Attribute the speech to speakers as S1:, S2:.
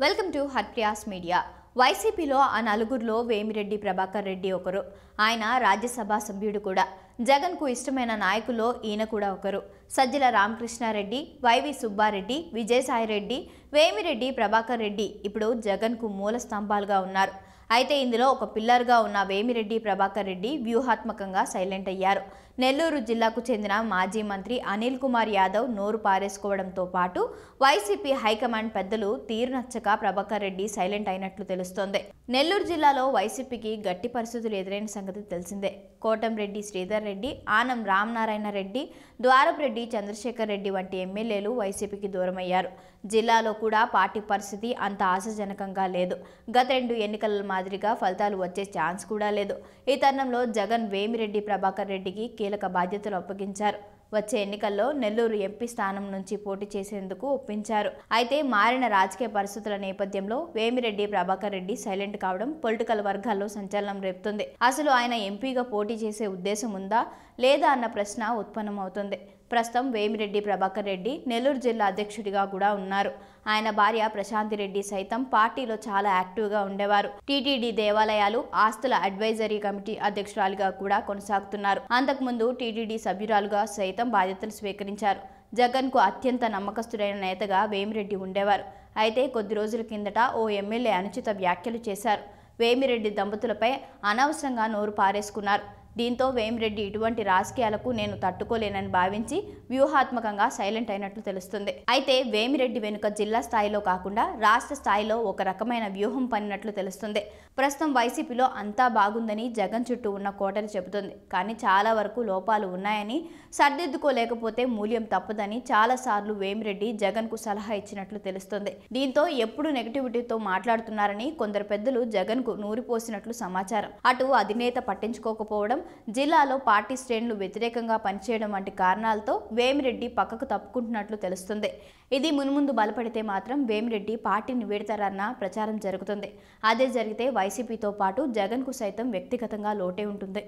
S1: Welcome to Harpriya's media. వైసీపీలో ఆ నలుగురిలో వేమిరెడ్డి ప్రభాకర్ రెడ్డి ఒకరు. ఆయన రాజ్యసభ సభ్యుడు కూడా. జగన్కు ఇష్టమైన నాయకుల్లో ఈయన కూడా ఒకరు. సజ్జల రామకృష్ణారెడ్డి, వైవి సుబ్బారెడ్డి, విజయసాయిరెడ్డి, వేమిరెడ్డి ప్రభాకర్ రెడ్డి ఇప్పుడు జగన్కు మూల స్తంభాలుగా ఉన్నారు. అయితే ఇందులో ఒక పిల్లర్గా ఉన్న వేమిరెడ్డి ప్రభాకర్ రెడ్డి వ్యూహాత్మకంగా సైలెంట్ అయ్యారు. నెల్లూరు జిల్లాకు చెందిన మాజీ మంత్రి అనిల్ కుమార్ యాదవ్ నోరు పారేసుకోవడంతో పాటు వైసీపీ హైకమాండ్ పెద్దలు తీరు నచ్చక ప్రభాకర్ రెడ్డి సైలెంట్ అయినట్లు తెలుస్తోంది. నెల్లూరు జిల్లాలో వైసీపీకి గట్టి పరిస్థితులు ఎదురైన సంగతి తెలిసిందే. కోటంరెడ్డి శ్రీధర్ రెడ్డి, ఆనం రామనారాయణ రెడ్డి, ద్వారపురెడ్డి చంద్రశేఖర్ రెడ్డి వంటి ఎమ్మెల్యేలు వైసీపీకి దూరమయ్యారు. జిల్లాలో కూడా పార్టీ పరిస్థితి అంత ఆశాజనకంగా లేదు. గత 2 ఎన్నికల మాదిరిగా ఫలితాలు వచ్చే ఛాన్స్ కూడా లేదు. ఈ తరుణంలో జగన్ వేమిరెడ్డి ప్రభాకర్ రెడ్డికి కీలక బాధ్యతలు అప్పగించారు. వచ్చే ఎన్నికల్లో నెల్లూరు ఎంపీ స్థానం నుంచి పోటీ చేసేందుకు ఒప్పించారు. అయితే మారిన రాజకీయ పరిస్థితుల నేపథ్యంలో వేమిరెడ్డి ప్రభాకర్ రెడ్డి సైలెంట్ కావడం పొలిటికల్ వర్గాల్లో సంచలనం రేపుతుంది. అసలు ఆయన ఎంపీగా పోటీ చేసే ఉద్దేశం ఉందా లేదా అన్న ప్రశ్న ఉత్పన్నమవుతుంది. ప్రస్తుతం వేమిరెడ్డి ప్రభాకర్ రెడ్డి నెల్లూరు జిల్లా అధ్యక్షుడిగా కూడా ఉన్నారు. ఆయన భార్య ప్రశాంతి రెడ్డి సైతం పార్టీలో చాలా యాక్టివ్గా ఉండేవారు. టీటీడీ దేవాలయాలు ఆస్తుల అడ్వైజరీ కమిటీ అధ్యక్షురాలిగా కూడా కొనసాగుతున్నారు. అంతకుముందు టీటీడీ సభ్యురాలుగా సైతం బాధ్యతలు స్వీకరించారు. జగన్కు అత్యంత నమ్మకస్తుడైన నేతగా వేమిరెడ్డి ఉండేవారు. అయితే కొద్ది రోజుల కిందట ఓ ఎమ్మెల్యే అనుచిత వ్యాఖ్యలు చేశారు. వేమిరెడ్డి దంపతులపై అనవసరంగా నోరు పారేసుకున్నారు. దీంతో వేమిరెడ్డి ఇటువంటి రాజకీయాలకు నేను తట్టుకోలేనని భావించి వ్యూహాత్మకంగా సైలెంట్ అయినట్లు తెలుస్తుంది. అయితే వేమిరెడ్డి వెనుక జిల్లా స్థాయిలో కాకుండా రాష్ట్ర స్థాయిలో ఒక రకమైన వ్యూహం పన్నినట్లు తెలుస్తుంది. ప్రస్తుతం వైసీపీలో అంతా బాగుందని జగన్ చుట్టూ ఉన్న కోటరి చెబుతుంది. కానీ చాలా వరకు లోపాలు ఉన్నాయని, సర్దిద్దుకోలేకపోతే మూల్యం తప్పదని చాలాసార్లు వేమిరెడ్డి జగన్కు సలహా ఇచ్చినట్లు తెలుస్తుంది. దీంతో ఎప్పుడు నెగటివిటీతో మాట్లాడుతున్నారని కొందరు పెద్దలు జగన్కు నూరిపోసినట్లు సమాచారం. అటు అధినేత పట్టించుకోకపోవడం, జిల్లాలో పార్టీ శ్రేణులు వ్యతిరేకంగా పనిచేయడం వంటి కారణాలతో వేమిరెడ్డి పక్కకు తప్పుకుంటున్నట్లు తెలుస్తుంది. ఇది మున్ముందు బలపడితే మాత్రం వేమిరెడ్డి పార్టీని వీడతారన్న ప్రచారం జరుగుతుంది. అదే జరిగితే వైసీపీతో పాటు జగన్కు సైతం వ్యక్తిగతంగా లోటే ఉంటుంది.